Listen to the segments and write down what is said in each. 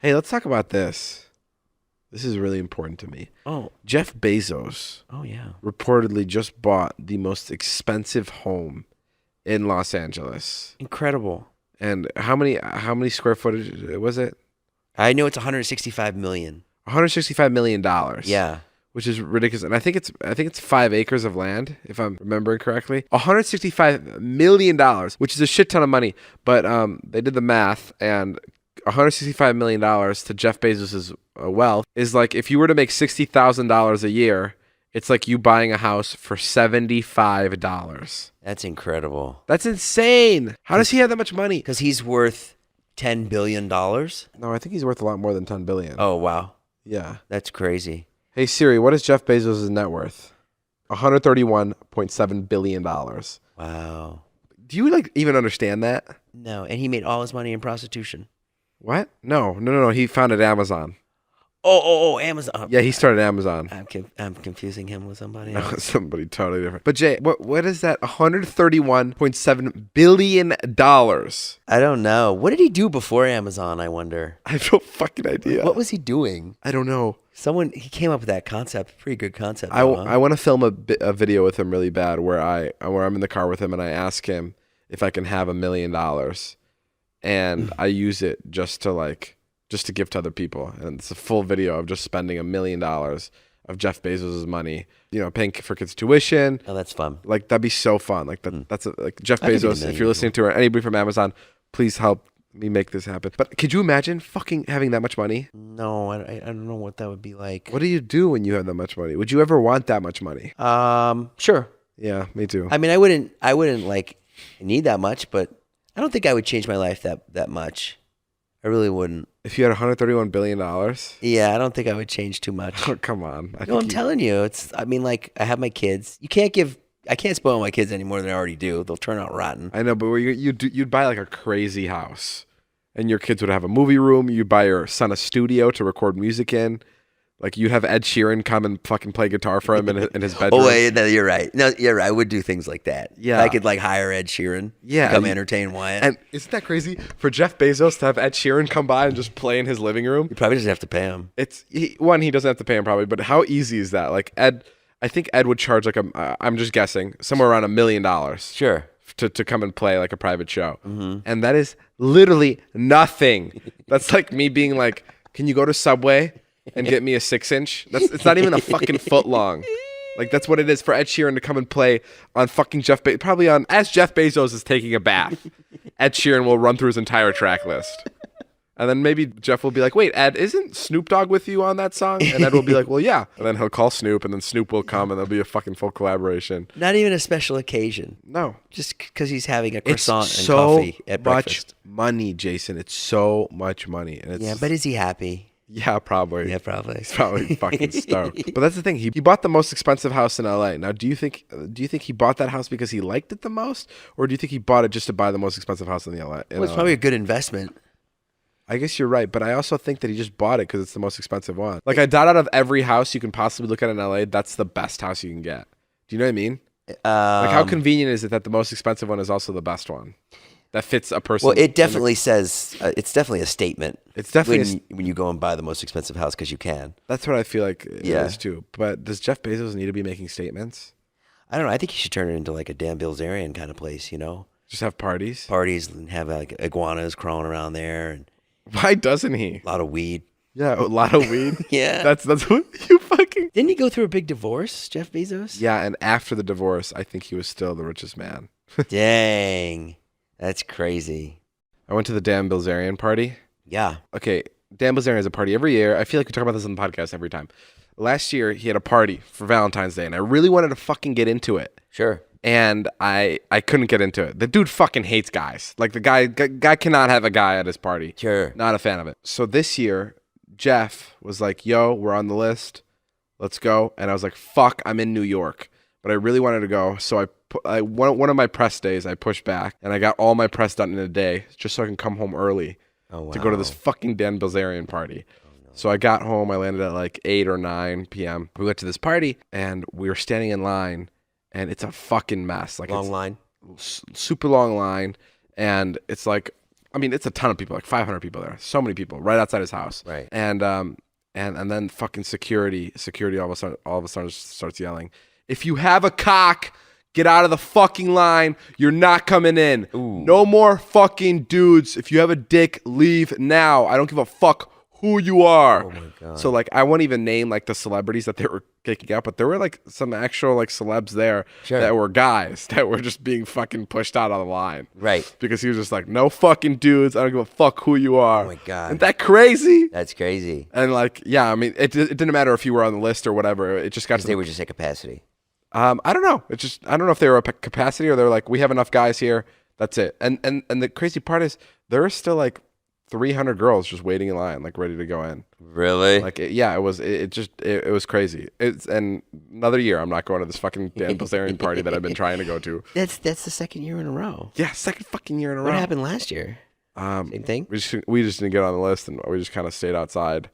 Hey, let's talk about this. This is really important to me. Oh. Jeff Bezos Oh, yeah. reportedly just bought the most expensive home in Los Angeles. Incredible. And how many square footage was it? I know it's 165 million. $165 million. Yeah. Which is ridiculous. And I think it's 5 acres of land, if I'm remembering correctly. $165 million, which is a shit ton of money. But they did the math, and $165 million to Jeff Bezos' wealth is like if you were to make $60,000 a year, it's like you buying a house for $75. That's incredible. That's insane. How does he have that much money? Because he's worth $10 billion. No, I think he's worth a lot more than $10 billion. Oh, wow. Yeah. That's crazy. Hey Siri, what is Jeff Bezos' net worth? $131.7 billion. Wow. Do you even understand that? No, and he made all his money in prostitution. What? No. He founded Amazon. Oh, Amazon. Yeah, he started Amazon. I'm confusing him with somebody No, else. somebody totally different. But Jay, what is that? $131.7 billion. I don't know. What did he do before Amazon, I wonder? I have no fucking idea. What was he doing? I don't know. He came up with that concept. Pretty good concept. I want to film a video with him really bad where I'm in the car with him and I ask him if I can have $1 million, and I use it just to give to other people. And it's a full video of just spending $1 million of Jeff Bezos' money, paying for kids' tuition. Oh, that's fun. Like, that'd be so fun. Like that's Jeff I could do $1 Bezos. million If you're listening to anybody from Amazon, please help me make this happen. But could you imagine fucking having that much money? No, I don't know what that would be like. What do you do when you have that much money? Would you ever want that much money? Sure. Yeah, me too. I mean, I wouldn't need that much, but I don't think I would change my life that much. I really wouldn't. If you had $131 billion? Yeah, I don't think I would change too much. Oh, come on. I'm telling you, I have my kids. I can't spoil my kids any more than I already do. They'll turn out rotten. I know, but you'd buy like a crazy house, and your kids would have a movie room. You'd buy your son a studio to record music in. Like, you'd have Ed Sheeran come and fucking play guitar for him in his bedroom. Oh, wait, no, you're right. No, you're right. I would do things like that. Yeah. I could hire Ed Sheeran. Yeah. Come entertain Wyatt. And isn't that crazy for Jeff Bezos to have Ed Sheeran come by and just play in his living room? You probably just have to pay him. He doesn't have to pay him probably, but how easy is that? Like, I think Ed would charge I'm just guessing, somewhere around $1 million. Sure. To come and play like a private show. Mm-hmm. And that is literally nothing. That's like me being like, can you go to Subway and get me a 6-inch? It's not even a fucking foot long. Like, that's what it is for Ed Sheeran to come and play on fucking probably as Jeff Bezos is taking a bath. Ed Sheeran will run through his entire track list. And then maybe Jeff will be like, wait, Ed, isn't Snoop Dogg with you on that song? And Ed will be like, well, yeah. And then he'll call Snoop, and then Snoop will come, and there'll be a fucking full collaboration. Not even a special occasion. No. Just because he's having a croissant and so coffee at breakfast. much money, Jason. It's so much money. And it's, Yeah, but is he happy? Yeah, probably. Yeah, probably. He's probably fucking stoked. But that's the thing. He bought the most expensive house in LA. Now, do you think he bought that house because he liked it the most, or do you think he bought it just to buy the most expensive house in LA? Well, it's probably a good investment. I guess you're right, but I also think that he just bought it because it's the most expensive one. Like, I doubt out of every house you can possibly look at in LA, that's the best house you can get. Do you know what I mean? Like, how convenient is it that the most expensive one is also the best one? That fits a person. Well, it definitely says, it's definitely a statement. It's definitely when you go and buy the most expensive house because you can. That's what I feel like it is too. But does Jeff Bezos need to be making statements? I don't know. I think he should turn it into like a damn Bilzerian kind of place, Just have parties? Parties and have like iguanas crawling around there. And why doesn't he? A lot of weed. Yeah, a lot of weed. Yeah. That's what you fucking... Didn't he go through a big divorce, Jeff Bezos? Yeah, and after the divorce, I think he was still the richest man. Dang. That's crazy. I went to the Dan Bilzerian party. Yeah. Okay, Dan Bilzerian has a party every year. I feel like we talk about this on the podcast every time. Last year, he had a party for Valentine's Day, and I really wanted to fucking get into it. Sure. And I couldn't get into it. The dude fucking hates guys. Like, the guy cannot have a guy at his party. Sure. Not a fan of it. So this year, Jeff was like, yo, we're on the list. Let's go. And I was like, fuck, I'm in New York. But I really wanted to go. So one of my press days, I pushed back. And I got all my press done in a day just so I can come home early to go to this fucking Dan Bilzerian party. So I got home. I landed at like 8 or 9 p.m. We went to this party, and we were standing in line. And it's a fucking mess. Like, long line. Super long line. And it's like I mean, it's a ton of people, like 500 people there. So many people right outside his house. Right. And then fucking security all of a sudden starts yelling, "If you have a cock, get out of the fucking line. You're not coming in. Ooh. No more fucking dudes. If you have a dick, leave now. I don't give a fuck who you are." Oh my God. So like, I won't even name like the celebrities that they were kicking out, but there were like some actual like celebs there that were guys that were just being fucking pushed out of the line. Right. Because he was just like, "No fucking dudes. I don't give a fuck who you are." Oh my God. Isn't that crazy? That's crazy. And like, yeah, I mean, it didn't matter if you were on the list or whatever. It just got to They were just at capacity. I don't know. I don't know if they were at capacity or they're like, "We have enough guys here. That's it." And the crazy part is there are still like 300 girls just waiting in line, like ready to go in. Really? Like, it was crazy. And another year, I'm not going to this fucking damn Bilzerian party that I've been trying to go to. That's the second year in a row. Yeah, second fucking year in a row. What happened last year? Same thing? We just didn't get on the list, and we just kind of stayed outside.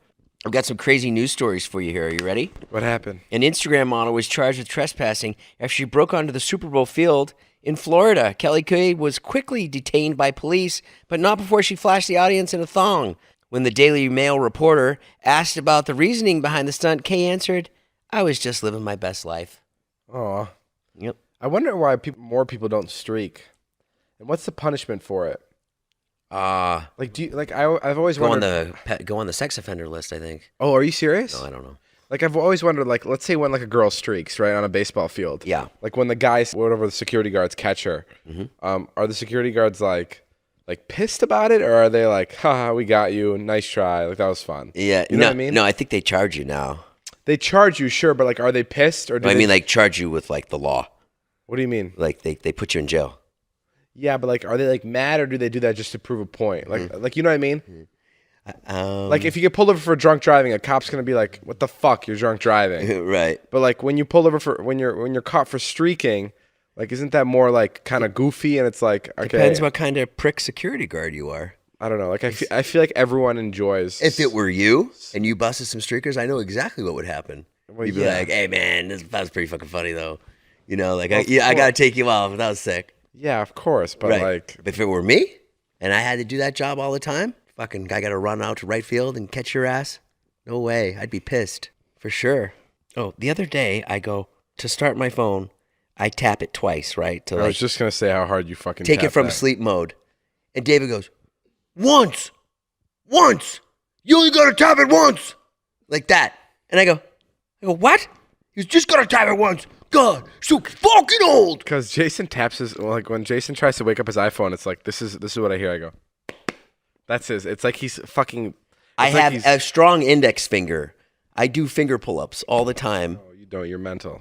I've got some crazy news stories for you here. Are you ready? What happened? An Instagram model was charged with trespassing after she broke onto the Super Bowl field in Florida. Kelly Kay was quickly detained by police, but not before she flashed the audience in a thong. When the Daily Mail reporter asked about the reasoning behind the stunt, Kay answered, "I was just living my best life." Oh. Yep. I wonder why more people don't streak. And what's the punishment for it? Like, do you, like, I've always wondered. Go on the sex offender list, I think. Oh, are you serious? No, I don't know. Like, I've always wondered, like, let's say when like a girl streaks, right, on a baseball field. Yeah. Like when the guys, whatever, the security guards catch her, are the security guards like pissed about it, or are they like, "Haha, we got you, nice try, like that was fun"? Yeah. You know what I mean? No, I think they charge you now. They charge you, sure, but like, are they pissed or? I mean, like charge you with like the law. What do you mean? Like they put you in jail. Yeah, but like, are they like mad or do they do that just to prove a point? Like you know what I mean? Like if you get pulled over for drunk driving, a cop's gonna be like, "What the fuck? You're drunk driving." Right. But like when you pull over when you're caught for streaking, like isn't that more like kind of goofy? And it's like, okay, Depends what kind of prick security guard you are. I don't know. Like I feel like everyone enjoys. If it were you and you busted some streakers, I know exactly what would happen. Well, You'd be yeah. like, "Hey man, that was pretty fucking funny though." You know, like I gotta take you off. That was sick. Yeah, of course, but Right. like, But if it were me and I had to do that job all the time, fucking guy got to run out to right field and catch your ass. No way. I'd be pissed for sure. Oh, the other day I go to start my phone. I tap it twice, right? To I was just gonna say how hard you fucking take it tap from that. sleep mode. And David goes, once. You only got to tap it once. Like that. And I go, what? You just got to tap it once. God, so fucking old. Because Jason taps his, well, like when Jason tries to wake up his iPhone, it's like this is what I hear. I go, that's his. It's like he's fucking. I like have a strong index finger. I do finger pull-ups all the time. Oh, you don't. You're mental.